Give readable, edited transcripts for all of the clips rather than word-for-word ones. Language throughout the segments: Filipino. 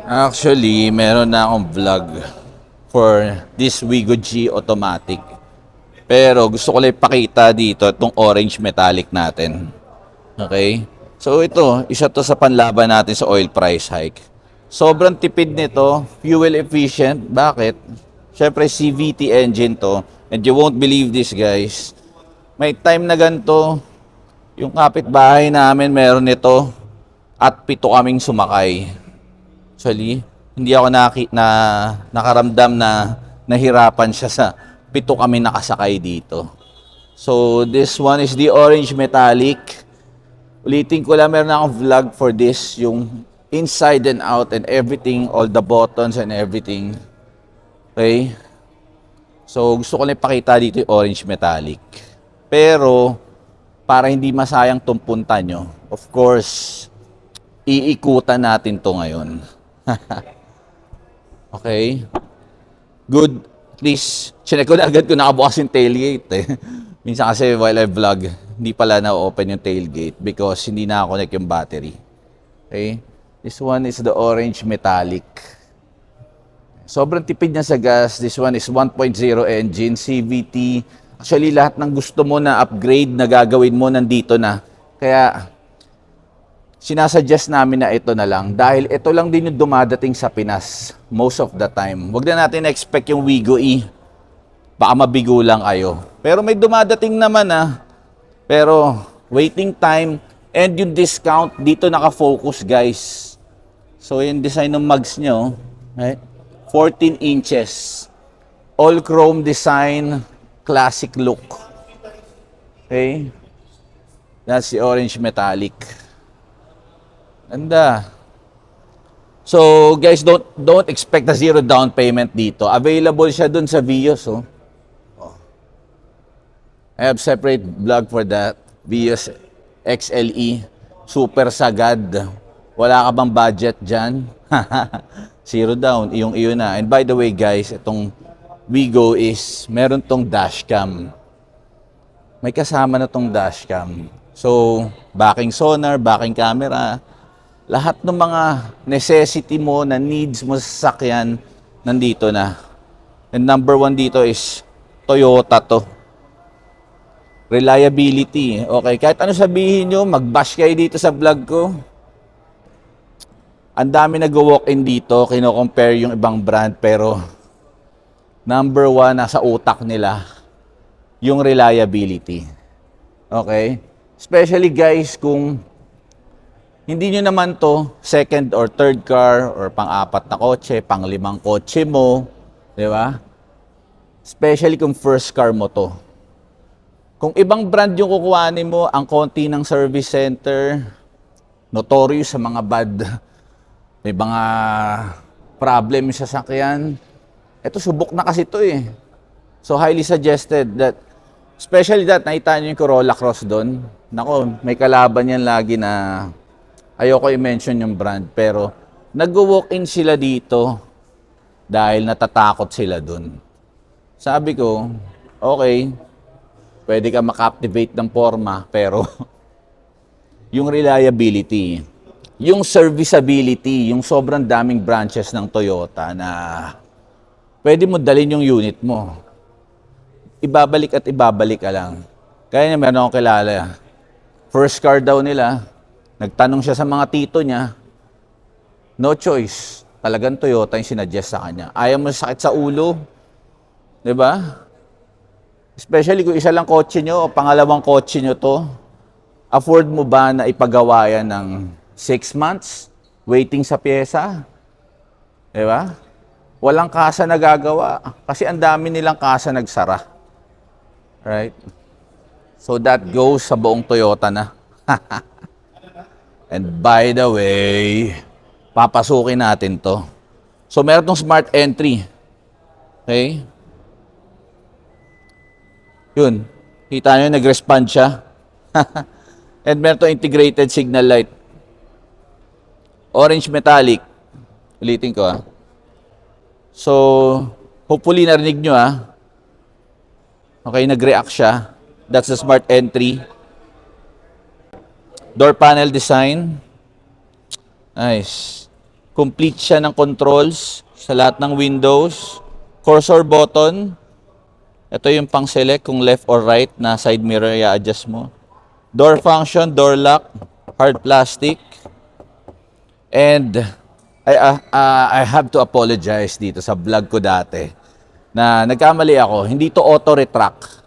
Actually, meron na akong vlog for this Wigo G automatic. Pero gusto ko lang ipakita dito itong orange metallic natin. Okay? So ito, isa to sa panlaban natin sa oil price hike. Sobrang tipid nito, fuel efficient. Bakit? Syempre CVT engine to. And you won't believe this, guys. May time na ganito, yung kapitbahay namin meron nito at 7 kaming sumakay. Actually, hindi ako nakaramdam na nahirapan siya sa 7 kami nakasakay dito. So, this one is the orange metallic. Ulitin ko lang, meron akong vlog for this, yung inside and out and everything, all the buttons and everything. Okay? So, gusto ko lang ipakita dito yung orange metallic. Pero, para hindi masayang tong punta nyo, of course, iikutan natin to ngayon. Okay. Good. At least, chinek ko na agad kung nakabukas yung tailgate eh. Minsan kasi while I vlog, hindi pala na-open yung tailgate because hindi na-connect yung battery. Okay. This one is the orange metallic. Sobrang tipid niya sa gas. This one is 1.0 engine, CVT. Actually, lahat ng gusto mo na upgrade na gagawin mo nandito na. Kaya, sinasuggest namin na ito na lang dahil ito lang din yung dumadating sa Pinas most of the time. Huwag na natin expect yung Wigo E. Baka mabigo lang kayo. Pero may dumadating naman Pero waiting time and yung discount dito naka-focus, guys. So yung design ng mugs nyo, right? 14 inches. All chrome design, classic look. Okay? That's the orange metallic. Ganda. So, guys, don't expect a zero down payment dito. Available siya dun sa Vios, oh. I have separate vlog for that. Vios XLE. Super sagad. Wala ka bang budget dyan? Zero down. Iyong-iyo na. And by the way, guys, itong Wigo is meron tong dashcam. May kasama na tong dashcam. So, backing sonar, backing camera, lahat ng mga necessity mo na needs mo sa sasakyan, nandito na. And number 1 dito is Toyota to. Reliability. Okay, kahit ano sabihin nyo, mag-bash kayo dito sa vlog ko. Ang dami nag-walk-in dito, kino-compare yung ibang brand, pero number 1 nasa utak nila, yung reliability. Okay? Especially guys, kung hindi nyo naman to second or third car or pang-4 na kotse, pang-5 kotse mo, di ba? Especially kung first car mo to. Kung ibang brand yung kukuhanin mo, ang konti ng service center, notorious sa mga bad, may mga problem sa sasakyan. Ito, subok na kasi to eh. So, highly suggested that, especially that, nakita nyo yung Corolla Cross doon. Nako, may kalaban yan lagi na ayoko i-mention yung brand, pero nag-walk-in sila dito dahil natatakot sila dun. Sabi ko, okay, pwede ka makaptivate ng forma, pero yung reliability, yung serviceability, yung sobrang daming branches ng Toyota na pwede mo dalhin yung unit mo. Ibabalik at ibabalik ka lang. Kaya niya meron akong kilala. First car daw nila, nagtanong siya sa mga tito niya, no choice. Talagang Toyota yung sinadjust sa kanya. Ayaw mo sakit sa ulo. Diba? Especially kung isa lang kotse nyo o pangalawang kotse nyo to, afford mo ba na ipagawa yan ng 6 months waiting sa pyesa? Diba? Walang kasa nagagawa. Kasi ang dami nilang kasa nagsara. Right? So that goes sa buong Toyota na. And by the way, papasukin natin to. So, meron tong smart entry. Okay? Yun. Kita nyo, nag-respond siya. And meron tong integrated signal light. Orange metallic. Ulitin ko So, hopefully narinig nyo Okay, nag-react siya. That's the smart entry. Door panel design. Nice. Complete siya ng controls sa lahat ng windows. Cursor button. Ito yung pang-select kung left or right na side mirror i-adjust mo. Door function, door lock, hard plastic. And I have to apologize dito sa vlog ko dati na nagkamali ako. Hindi to auto retract.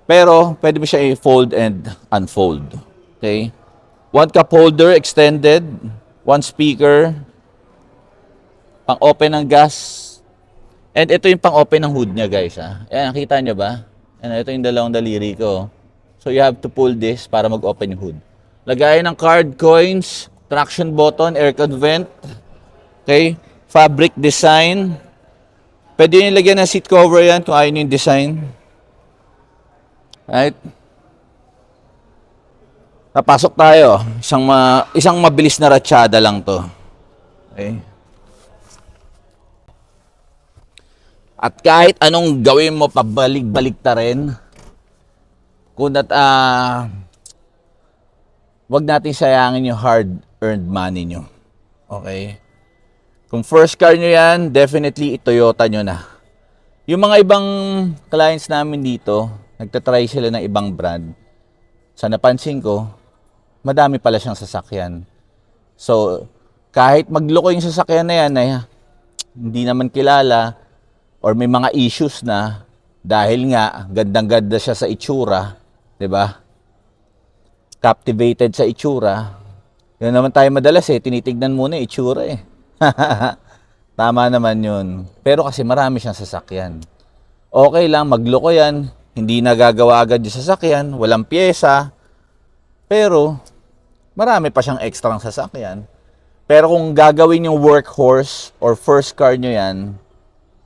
Pero pwede mo siya i-fold and unfold. Okay? One cup holder extended, one speaker, pang-open ng gas. And ito yung pang-open ng hood niya, guys. Ayan, nakita nyo ba? Ayan, ito yung dalawang daliri ko. So you have to pull this para mag-open yung hood. Lagayan ng card, coins, traction button, aircon vent. Okay? Fabric design. Pwede nyo lagyan ng seat cover yan kung ayaw nyo yung design. Right? Napasok tayo. Isang mabilis na ratsyada lang to. Okay? At kahit anong gawin mo, pabalik-balik ta rin. Wag natin sayangin yung hard-earned money nyo. Okay? Kung first car nyo yan, definitely Toyota nyo na. Yung mga ibang clients namin dito, nagtatry sila ng ibang brand. Sa napansin ko, madami pala siyang sasakyan. So, kahit magloko yung sasakyan na yan, hindi naman kilala, or may mga issues na, dahil nga, gandang-ganda siya sa itsura, 'di ba? Captivated sa itsura. Yun naman tayo madalas tinitignan muna itsura Tama naman yun. Pero kasi marami siyang sasakyan. Okay lang, magloko yan. Hindi nagagawa agad yung sasakyan. Walang pyesa. Pero, marami pa siyang ekstrang sasakyan. Pero kung gagawin yung workhorse or first car nyo yan,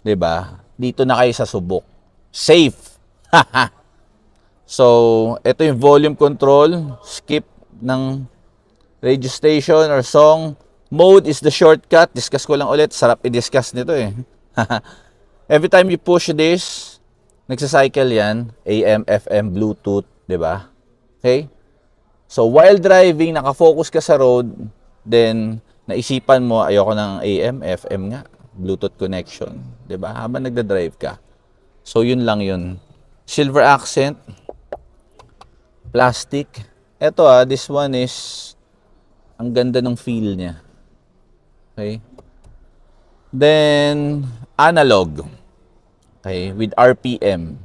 'di ba? Dito na kayo sa subok. Safe. So, ito yung volume control, skip ng radio station or song. Mode is the shortcut. Discuss ko lang ulit. Sarap i-discuss nito Every time you push this, nagsa-cycle yan. AM, FM, Bluetooth, 'di ba? Okay? So, while driving, nakafocus ka sa road, then naisipan mo, ayoko ng AM, FM nga. Bluetooth connection, 'di ba? Habang nagda-drive ka. So yun lang yun. Silver accent, plastic. Ito this one is ang ganda ng feel niya. Okay? Then analog. Okay, with RPM.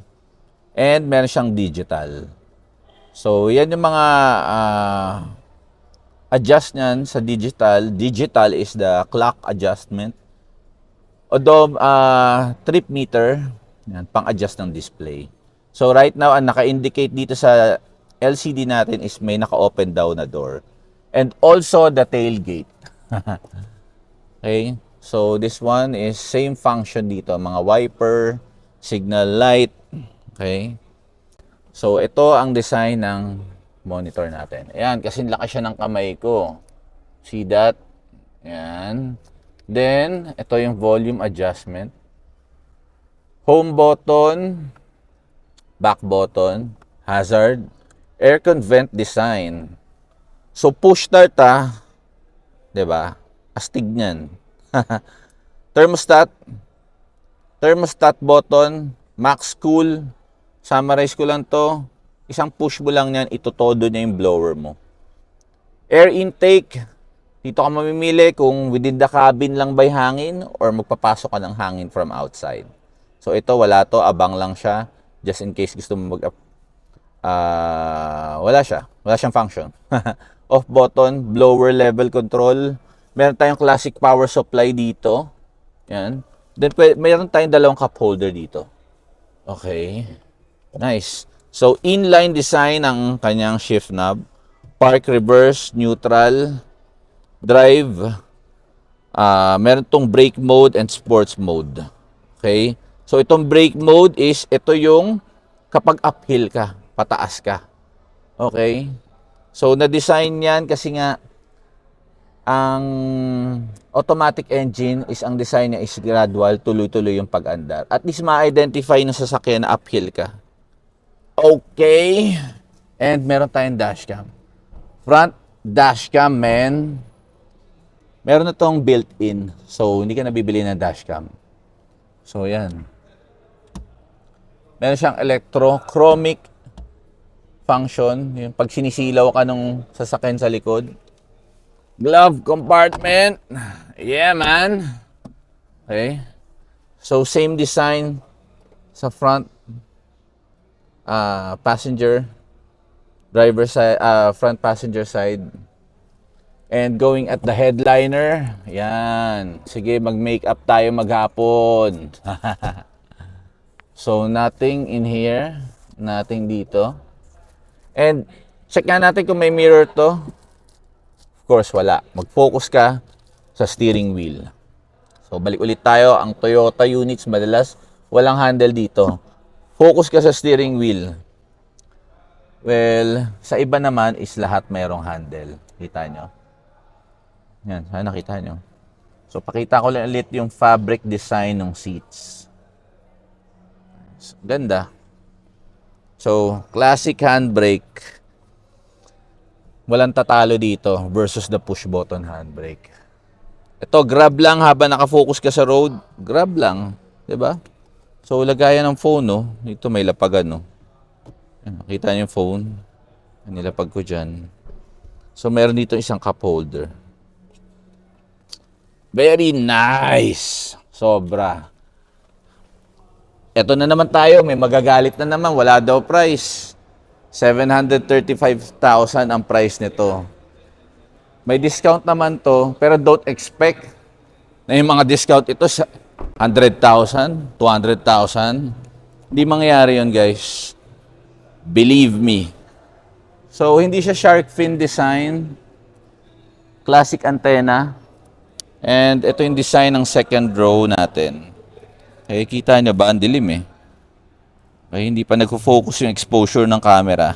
And meron siyang digital. So yan yung mga adjust niyan sa digital. Digital is the clock adjustment. Although, trip meter, yan, pang-adjust ng display. So, right now, ang naka-indicate dito sa LCD natin is may naka-open down na door. And also, the tailgate. Okay? So, this one is same function dito. Mga wiper, signal light. Okay? So, ito ang design ng monitor natin. Ayan, kasi laki siya ng kamay ko. See that? Ayan. Then, ito yung volume adjustment. Home button, back button, hazard, aircon vent design. So, push start 'di ba? Astig niyan. Thermostat button, max cool. Summarize ko lang 'to. Isang push mo lang niyan, itotodo niya yung blower mo. Air intake, dito ka mamimili kung within the cabin lang by hangin or magpapasok ka ng hangin from outside. So ito wala to, abang lang siya just in case gusto mo wala siyang function. Off button, blower level control. Meron tayong classic power supply dito. Yan. Then meron tayong dalawang cup holder dito. Okay. Nice. So inline design ang kanyang shift knob. Park, reverse, neutral, drive, meron tong brake mode and sports mode. Okay? So, itong brake mode is, ito yung kapag uphill ka, pataas ka. Okay? So, na-design yan kasi nga, ang automatic engine is, ang design niya is gradual, tuloy-tuloy yung pag-andar. At least ma-identify ng sasakyan na uphill ka. Okay. And meron tayong dashcam. Front dashcam, men. Meron na tong built-in. So, hindi ka nabibili ng dashcam. So, yan. Meron siyang electrochromic function. Yung pag sinisilaw ka nung sasakyan sa likod. Glove compartment. Yeah, man. Okay. So, same design sa front passenger driver side, front passenger side. And going at the headliner, yan. Sige, mag-makeup tayo maghapon. So, nothing in here. Nothing dito. And, check nga natin kung may mirror to. Of course, wala. Mag-focus ka sa steering wheel. So, balik ulit tayo. Ang Toyota units, madalas, walang handle dito. Focus ka sa steering wheel. Well, sa iba naman is lahat mayroong handle. Kita nyo? Yan, sana nakita nyo. So, pakita ko lang ulit yung fabric design ng seats. Ganda. So, classic handbrake. Walang tatalo dito versus the push button handbrake. Ito, grab lang habang nakafocus ka sa road. Grab lang. 'Di ba? So, lagayan ng phone, no? Ito may lapagan, no? Nakita niyo yung phone. Nilapag ko dyan. So, meron dito isang cup holder. Very nice. Sobra. Ito na naman tayo. May magagalit na naman. Wala daw price. 735,000 ang price nito. May discount naman to. Pero don't expect na yung mga discount ito sa 100,000, 200,000. Hindi mangyayari yun, guys. Believe me. So, hindi siya shark fin design. Classic antenna. And ito yung design ng second row natin. Okay, kita nyo ba? Ang dilim eh. Okay, hindi pa nagfo-focus yung exposure ng camera.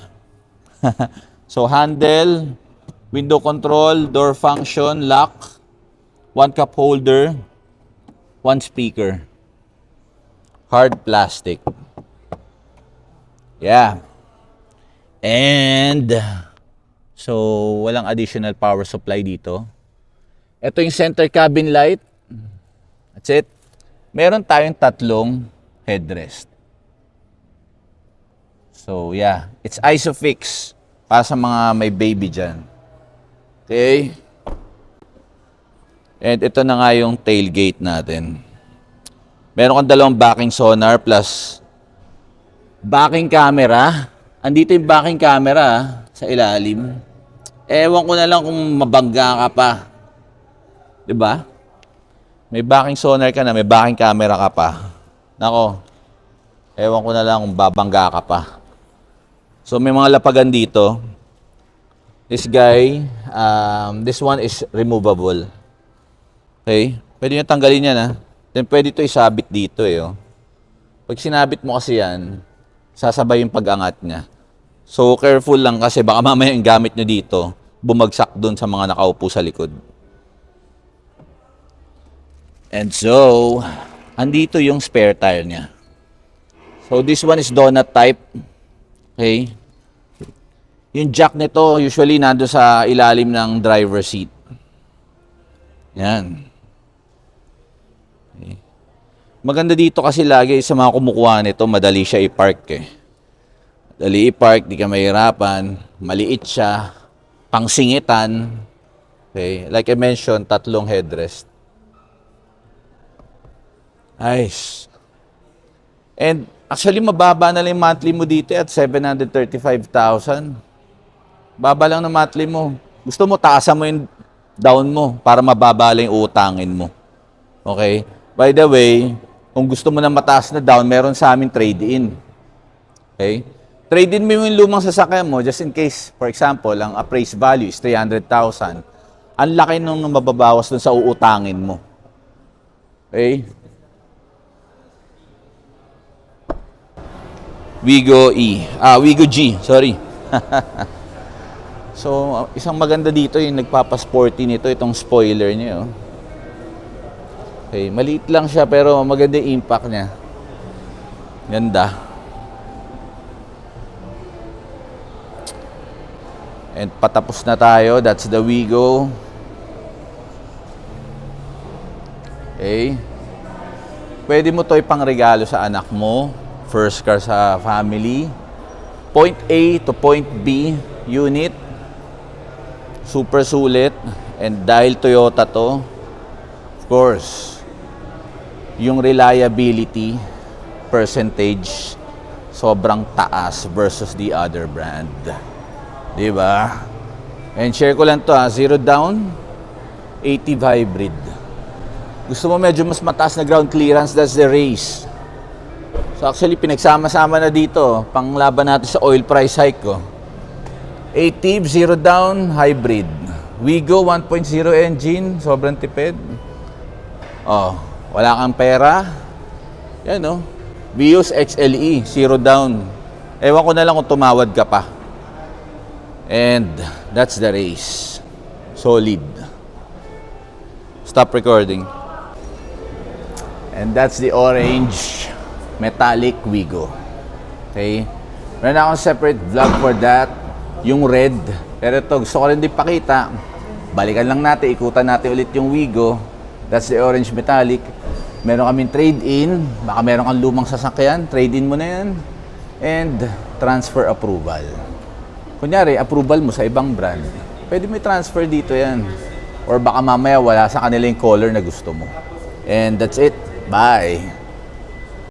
So, handle, window control, door function, lock, one cup holder, one speaker. Hard plastic. Yeah. And, so, walang additional power supply dito. Ito yung center cabin light. That's it. Meron tayong tatlong headrest. So, yeah. It's Isofix para sa mga may baby dyan. Okay. And ito na nga yung tailgate natin. Meron kang dalawang backing sonar plus backing camera. Andito yung backing camera sa ilalim. Ewan ko na lang kung mabangga ka pa. Diba? May backing sonar ka na, may backing camera ka pa. Nako, ewan ko na lang kung babangga ka pa. So, may mga lapagan dito. This guy, this one is removable. Okay? Pwede nyo tanggalin yan, ha? Then, pwede ito isabit dito, eh. Oh. Pag sinabit mo kasi yan, sasabay yung pag-angat niya. So, careful lang kasi baka mamaya yung gamit nyo dito, bumagsak dun sa mga nakaupo sa likod. And so, andito yung spare tire niya. So, this one is donut type. Okay? Yung jack nito, usually nando sa ilalim ng driver seat. Yan. Okay. Maganda dito kasi lagi sa mga kumukuha nito, madali siya i-park eh. Madali i-park, di ka mahirapan. Maliit siya. Pangsingitan. Okay? Like I mentioned, tatlong headrest. Nice. And actually, mababa na lang yung monthly mo dito at 735,000. Baba lang ng monthly mo. Gusto mo, taasan mo yung down mo para mababa lang yung utangin mo. Okay? By the way, kung gusto mo na mataas na down, meron sa amin trade-in. Okay? Trade-in mo yung lumang sasakyan mo just in case, for example, ang appraised value is 300,000. Ang laki nung mababawas dun sa uutangin mo. Okay? Wigo E. Wigo G. Sorry. So, isang maganda dito yung nagpapasporty nito, itong spoiler niya. Oh. Okay, maliit lang siya pero maganda yung impact niya. Ganda. And patapos na tayo. That's the Wigo. Okay? Pwede mo to ipangregalo sa anak mo. First car sa family. Point A to point B unit. Super sulit. And dahil Toyota to, of course, yung reliability percentage sobrang taas versus the other brand. Diba? And share ko lang to ha, 0 down, 80 hybrid. Gusto mo medyo mas mataas na ground clearance, that's the race. So actually, pinagsama-sama na dito, panglaban natin sa oil price hike ko. 80, 0 down, hybrid. Wigo 1.0 engine, sobrang tipid. Oh, wala kang pera. Yan oh. Vios XLE, 0 down. Ewan ko na lang kung tumawad ka pa. And that's the race. Solid. Stop recording. And that's the orange metallic Wigo. Okay? Meron akong separate vlog for that. Yung red. Pero ito, gusto ko rin din pakita. Balikan lang natin, ikutan natin ulit yung Wigo. That's the orange metallic. Meron kaming trade-in. Baka meron kang lumang sasakyan. Trade-in mo na yan. And transfer approval. Kunyari, approval mo sa ibang brand. Pwede mo i-transfer dito yan. Or baka mamaya wala sa kanila yung color na gusto mo. And that's it. Bye!